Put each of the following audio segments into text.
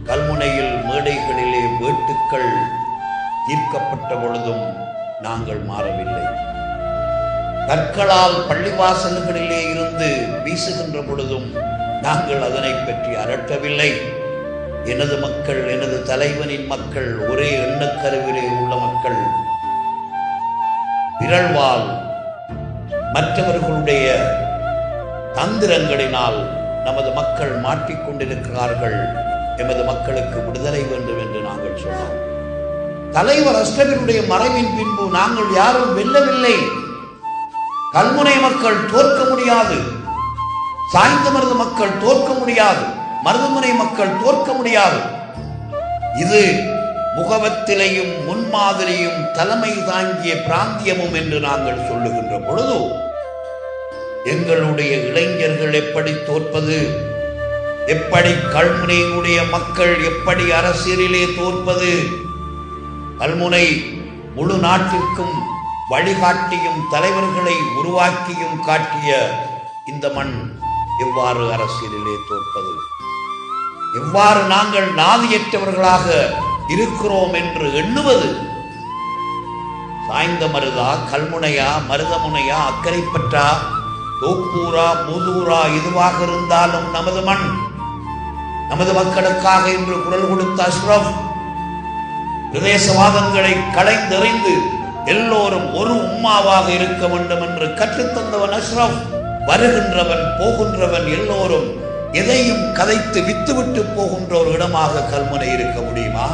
கல்முனையில் மேடைகளிலே வேட்டுக்கள் தீர்க்கப்பட்ட பொழுதும் நாங்கள் மாறவில்லை. கற்களால் பள்ளிவாசல்களிலே இருந்து வீசுகின்ற பொழுதும் நாங்கள் அதனை பற்றி அரட்டவில்லை. எனது மக்கள், எனது தலைவனின் மக்கள், ஒரே எண்ணக்கருவிலே உள்ள மக்கள் விரல்வால் மற்றவர்களுடைய தந்திரங்களினால் நமது மக்கள் மாட்டிக்கொண்டிருக்கிறார்கள். எமது மக்களுக்கு விடுதலை வேண்டும் என்று நாங்கள் சொன்னோம். தலைவர் அஷ்டமினுடைய மறைவின் பின்பு நாங்கள் யாரும் வெல்லவில்லை. கல்முனை மக்கள் தோற்க முடியாது, சாய்ந்தமருது மக்கள் தோற்க முடியாது, மருதமுனை மக்கள் தோற்க முடியாது. இது முகவத்திலையும் முன்மாதிரியும் தலைமை தாங்கிய பிராந்தியமும் என்று நாங்கள் சொல்லுகின்ற பொழுது எங்களுடைய இளைஞர்கள் எப்படி தோற்பது, எப்படி கல்முனையினுடைய மக்கள் எப்படி அரசியலிலே தோற்பது, கல்முனை முழு நாட்டிற்கும் வழிகாட்டியும் தலைவர்களை உருவாக்கியும் காட்டிய இந்த மண் எவ்வாறு அரசியலிலே தோற்பது, எவ்வாறு நாங்கள் நாதியற்றவர்களாக இருக்கிறோம் என்று எண்ணுவது? சாய்ந்த மருதா, கல்முனையா, மருதமுனையா, அக்கரைப்பற்றா, தோப்பூரா, மூதூரா எதுவாக இருந்தாலும் நமது மண், நமது மக்களுக்காக என்று குரல் கொடுத்த அஷ்ரப், பிரதேசவாதங்களை களைந்தெறிந்து எல்லோரும் ஒரு உம்மாவாக இருக்க வேண்டும் என்று கற்றுத்தந்தவன் அஷ்ரப். வருகின்றவன் போகின்றவன் எல்லோரும் எதையும் கதைத்து வித்துவிட்டு போகின்ற ஒரு இடமாக கல்முனை இருக்க முடியுமா?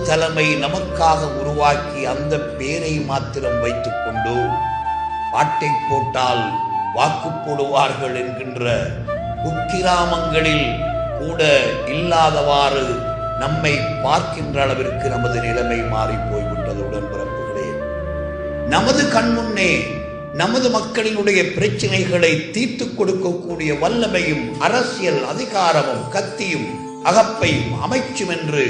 தலைமை நமக்காக உருவாக்கி அந்த பேரை மாத்திரம் வைத்துக் கொண்டு பாட்டை போட்டால் வாக்கு போடுவார்கள் என்கின்ற குக்கிராமங்களில் கூட இல்லாதவாறு நம்மை பார்க்கின்ற அளவிற்கு நமது நிலைமை மாறி போய்விட்டது. உடன்பிறப்புகளே, நமது கண்முன்னே நமது மக்களினுடைய பிரச்சனைகளை தீர்த்து கொடுக்கக்கூடிய வல்லமையும் அரசியல் அதிகாரமும் கத்தியும் அகப்பையும் அமைச்சும் என்று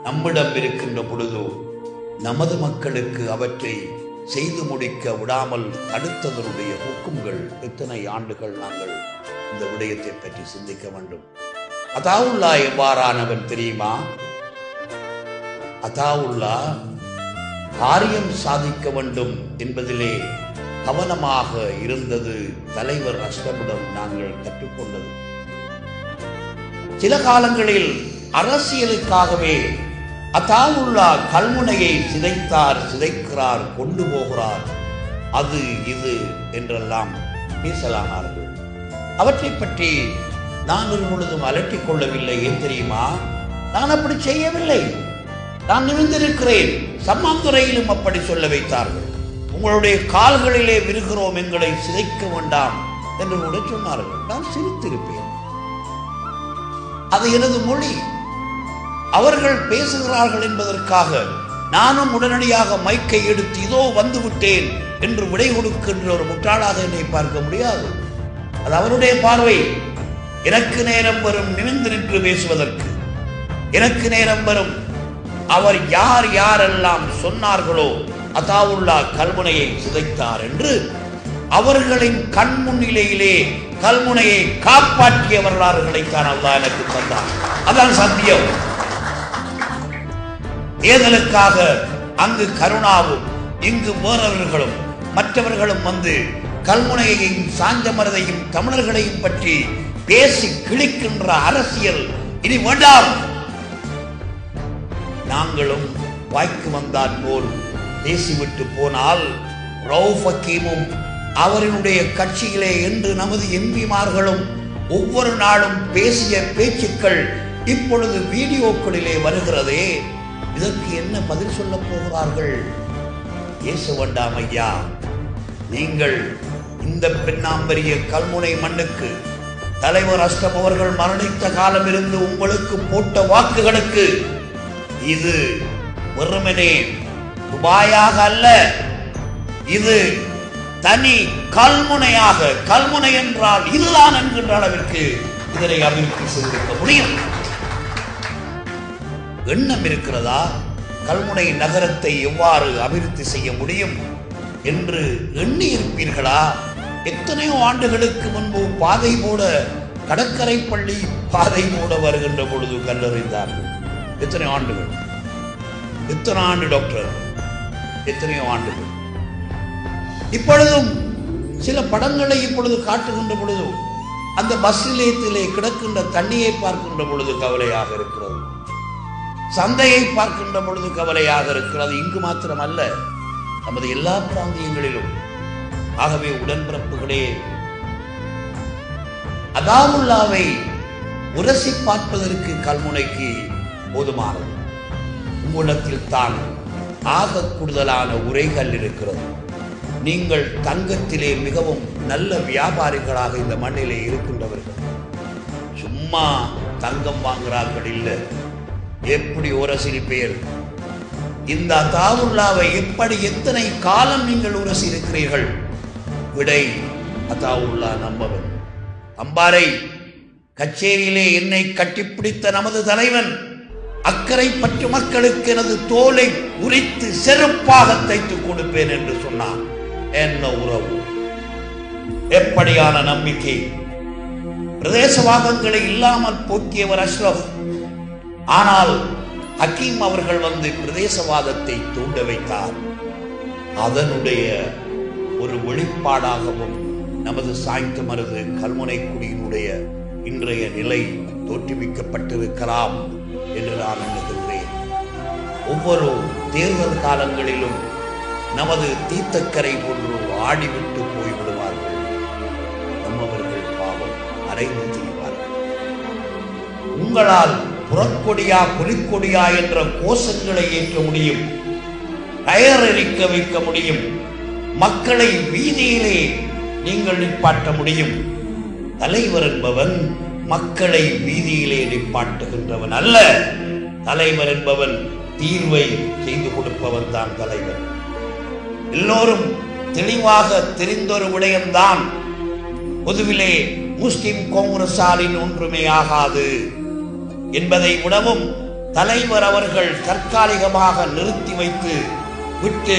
நம்மிடம் இருக்கின்ற பொழுது நமது மக்களுக்கு அவற்றை செய்து முடிக்க விடாமல் தடுத்ததனுடைய ஹுக்கும்கள் எத்தனை ஆண்டுகள் நாங்கள் இந்த விடயத்தை பற்றி சிந்திக்க வேண்டும். அதாவுல்லா எவ்வாறானவன் தெரியுமா? அதாவுல்லா காரியம் சாதிக்க வேண்டும் என்பதிலே கவனமாக இருந்தது தலைவர் அஷ்ரமிடம் நாங்கள் கற்றுக்கொண்டது. சில காலங்களில் அரசியலுக்காகவே அதாவுல்லா கல்முனையை சிதைத்தார், சிதைக்கிறார், கொண்டு போகிறார், அது இது என்றெல்லாம் பேசலானார்கள். அவற்றை பற்றி நான் ஒரு பொழுதும் அலட்டிக் கொள்ளவில்லை. ஏன் தெரியுமா? நான் அப்படி செய்யவில்லை. நான் நிமிர்ந்திருக்கிறேன். சம்மாந்துறையிலும் அப்படி சொல்ல வைத்தார்கள். உங்களுடைய கால்களிலே விருகிறோம், எங்களை சிதைக்க வேண்டாம் என்று கூட சொன்னார்கள். நான் சிரித்திருப்பேன். அது எனது மொழி. அவர்கள் பேசுகிறார்கள் என்பதற்காக நானும் உடனடியாக மைக்கை எடுத்து இதோ வந்து விட்டேன் என்று விடை கொடுக்கின்ற ஒரு முட்டாளாக என்னை பார்க்க முடியாது. அது அவருடைய பார்வை. எனக்கு நேரம் வரும் நிமிர்ந்து நின்று பேசுவதற்கு, எனக்கு நேரம் வரும். அவர் யார் யாரெல்லாம் சொன்னார்களோ அதாவுல்லா கல்முனையை சிதைத்தார் என்று அவர்களின் கண் முன்னிலையிலே கல்முனையை காப்பாற்றிய வரலாறுகளைத்தான் அல்லாஹ் எனக்கு தந்தார். அதான் சத்தியம். ஏதலுக்காக அங்கு கருணாவும் இங்கு வேறவர்களும் மற்றவர்களும் வந்து கல்முனையையும் சாஞ்சமரதையும் தமிழர்களையும் பற்றி பேசி கிழிக்கின்ற அரசியல் இனி வேண்டாம். நாங்களும் வாய்க்கு வந்தால் போல் பேசிவிட்டு போனால் ரவுஃப் ஹக்கீமும் அவரினுடைய கட்சியிலே என்று நமது எம்பிமார்களும் ஒவ்வொரு நாளும் பேசிய பேச்சுக்கள் இப்பொழுது வீடியோக்களிலே வருகிறதே, இதற்கு என்ன பதில் சொல்ல போகிறார்கள்? பேச வேண்டாம் ஐயா. நீங்கள் இந்த பெண்ணாம்பரிய கல்முனை மண்ணுக்கு தலைவர் அஷ்டம் அவர்கள் மரணித்த காலம் இருந்து உங்களுக்கு போட்ட வாக்குகளுக்கு இது வெறுமனே துபாயாக அல்ல, இது தனி கல்முனையாக, கல்முனை என்றால் இதுதான் என்கின்ற அளவிற்கு இதனை அபிவிருத்தி செய்திருக்க முடியும். எண்ணம் இருக்கிறதா? கல்முனை நகரத்தை எவ்வாறு அபிவிருத்தி செய்ய முடியும் என்று எண்ணி இருப்பீர்களா? எத்தனையோ ஆண்டுகளுக்கு முன்பு பாதை போட கடற்கரை பள்ளி பாதை மூட வருகின்ற பொழுது கல்லறிந்தார்கள். எத்தனை ஆண்டுகள், எத்தனை ஆண்டு டாக்டர், எத்தனையோ ஆண்டுகள். இப்பொழுதும் சில படங்களை இப்பொழுது காட்டுகின்ற பொழுது அந்த பஸ் நிலையத்திலே கிடக்கின்ற தண்ணியை பார்க்கின்ற பொழுது கவலையாக இருக்கிறது, சந்தையை பார்க்கின்ற பொழுது கவலையாக இருக்கிறது. இங்கு மாத்திரமல்ல, நமது எல்லா பிராந்தியங்களிலும். ஆகவே உடன்பிறப்புகளே, அதாவுல்லாவை உரசி பார்ப்பதற்கு கல்முனைக்கு போதுமானது. உங்களிடத்தில் தான் ஆக கூடுதலான உரைகள் இருக்கிறது. நீங்கள் தங்கத்திலே மிகவும் நல்ல வியாபாரிகளாக இந்த மண்ணிலே இருக்கின்றவர்கள். சும்மா தங்கம் வாங்குகிறார்கள் இல்லை. எப்படி உரசி பேர் இந்த அதாவுல்லாவை எப்படி எத்தனை காலம் நீங்கள் உரசி இருக்கிறீர்கள்? விடை, அதாவுல்லா நம்பவன். அம்பாறை கச்சேரியிலே என்னை கட்டிப்பிடித்த நமது தலைவன் அக்கறை பற்று மக்களுக்கு எனது தோலை உரித்து செருப்பாக தைத்துக் கொடுப்பேன் என்று சொன்னான். என்ன உறவு, எப்படியான நம்பிக்கை! பிரதேசவாதங்களை இல்லாமல் போக்கியவர் அஷ்ரப். ஆனால் ஹக்கீம் அவர்கள் வந்து பிரதேசவாதத்தை தூண்ட வைத்தார். அதனுடைய ஒரு வெளிப்பாடாகவும் நமது சாய்ந்த மருது கல்முனை குடியினுடைய இன்றைய நிலை தோற்றுவிக்கப்பட்டிருக்கலாம் என்று நான் எண்ணுகின்றேன். ஒவ்வொரு தேர்தல் காலங்களிலும் நமது தீர்த்தக்கரை போன்று ஆடிவிட்டு போய்விடுவார்கள். நம்மவர்கள் பாவம் அரைந்து திரிவார்கள். உங்களால் புறக்கொடியா புலிக்கொடியா என்ற கோஷங்களை ஏற்ற முடியும், கயறெறிக்க வைக்க முடியும், மக்களை வீதியிலே நீங்கள் நிப்பாட்ட முடியும். தலைவர் என்பவன் மக்களை வீதியிலே நிப்பாட்டுகின்றவன் அல்ல. தலைவர் என்பவன் தீர்வை செய்து கொடுப்பவன் தான் தலைவர். எல்லோரும் தெளிவாக தெரிந்தொரு விடயம்தான், பொதுவிலே முஸ்லிம் காங்கிரசாரின் ஒன்றுமே ஆகாது என்பதை விடவும் தலைவர் அவர்கள் தற்காலிகமாக நிறுத்தி வைத்து விட்டு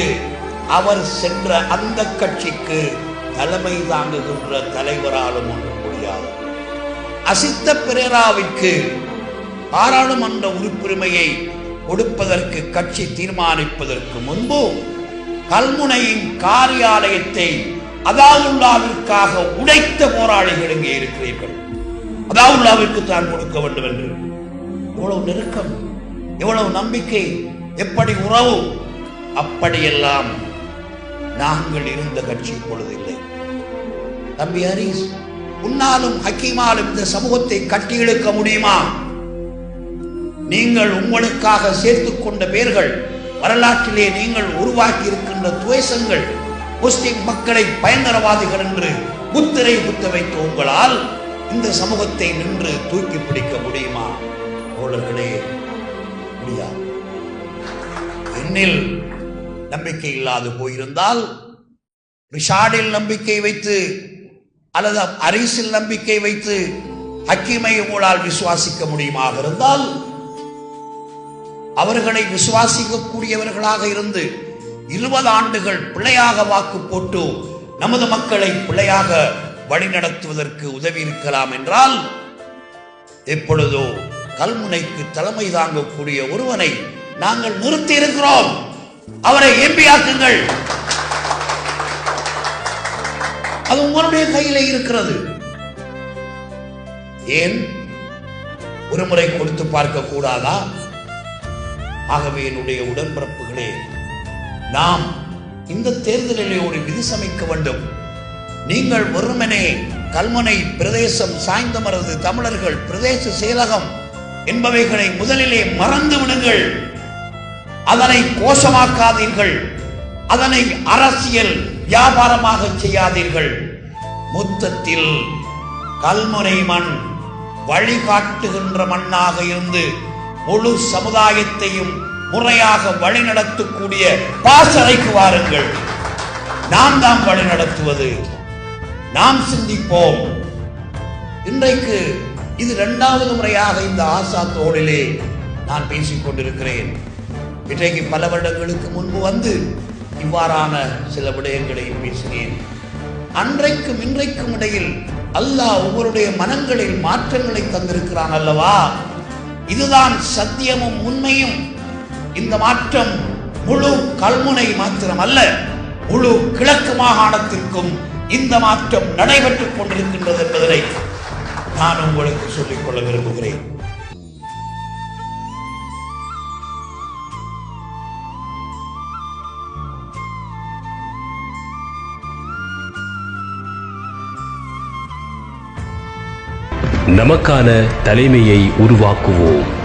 அவர் சென்ற அந்த கட்சிக்கு தலைமை தாங்குகின்ற தலைவராலும் ஒன்றும் முடியாது. அசித்த பிரேராவிற்கு பாராளுமன்ற உறுப்புரிமையை கொடுப்பதற்கு கட்சி தீர்மானிப்பதற்கு முன்பு கல்முனையின் காரியாலயத்தை அதாவுல்லாவிற்காக உடைத்த போராளிகள் இங்கே இருக்கிறீர்கள். அதாவுல்லாவிற்கு தான் கொடுக்க வேண்டும் என்று எவ்வளவு நெருக்கம், எவ்வளவு நம்பிக்கை, எப்படி உறவு! அப்படியெல்லாம் நாங்கள் இருந்த கட்சி இப்பொழுது இல்லை. தம்பி ஹரீஸ், உன்னாலும் ஹக்கீமாலும் இந்த சமூகத்தை கட்டி இழுக்க முடியுமா? நீங்கள் உங்களுக்காக சேர்த்துக் கொண்ட பேர்கள், வரலாற்றிலே நீங்கள் உருவாக்கி இருக்கின்ற துவேஷங்கள், முஸ்லிம் மக்களை பயங்கரவாதிகள் என்று முத்திரை குத்த வைத்த உங்களால் இந்த சமூகத்தை நின்று தூக்கி பிடிக்க முடியுமா? தோழர்களே, முடியாது. என்னில் நம்பிக்கை இல்லாது போயிருந்தால் ரிஷாடில் நம்பிக்கை வைத்து அல்லது அரீஸில் நம்பிக்கை வைத்து ஹக்கீமை உங்களால் விசுவாசிக்க முடியுமாக இருந்தால், அவர்களை விசுவாசிக்கக்கூடியவர்களாக இருந்து 20 ஆண்டுகள் பிள்ளையாக வாக்கு போட்டு நமது மக்களை பிள்ளையாக வழிநடத்துவதற்கு உதவி இருக்கலாம் என்றால், எப்பொழுதோ கல்முனைக்கு தலைமை தாங்கக்கூடிய ஒருவனை நாங்கள் நிறுத்தி இருக்கிறோம். அவரை எம்பியாக்குங்கள். அது உங்களுடைய கையிலே இருக்கிறது. ஏன் ஒரு முறை கொடுத்து பார்க்க கூடாதா? ஆகவே என்னுடைய உடன்பிறப்புகளே, நாம் இந்த தேர்தலிலே ஒரு விதி சமைக்க வேண்டும். நீங்கள் வெறுமனே கல்முனை பிரதேசம், சாய்ந்தமருது தமிழர்கள் பிரதேச செயலகம் என்பவைகளை முதலிலே மறந்து விடுங்கள். அதனை கோஷமாக்காதீர்கள். அதனை அரசியல் வியாபாரமாக செய்யாதீர்கள். மொத்தத்தில் கல்முனை மண் வழிகாட்டுகின்ற மண்ணாக இருந்து முழு சமுதாயத்தையும் முறையாக வழிநடத்தக்கூடிய பாசறைக்கு வாருங்கள். நாம் தான் வழிநடத்துவது. நாம் சிந்திப்போம். இன்றைக்கு இது 2வது முறையாக இந்த ஆசா தோளிலே நான் பேசிக் கொண்டிருக்கிறேன். இன்றைக்கு பல வருடங்களுக்கு முன்பு வந்து இவ்வாறான சில விடயங்களை பேசினேன். அன்றைக்கும் இன்றைக்கும் இடையில் அல்லாஹ் உங்களுடைய மனங்களில் மாற்றங்களை தந்திருக்கிறான் அல்லவா? இதுதான் சத்தியமும் உண்மையும். இந்த மாற்றம் முழு கல்முனை மாத்திரம் அல்ல, முழு கிழக்கு மாகாணத்திற்கும் இந்த மாற்றம் நடைபெற்றுக் கொண்டிருக்கின்றது என்பதனை நான் உங்களுக்கு சொல்லிக்கொள்ள விரும்புகிறேன். நமக்கான தலைமையை உருவாக்குவோம்.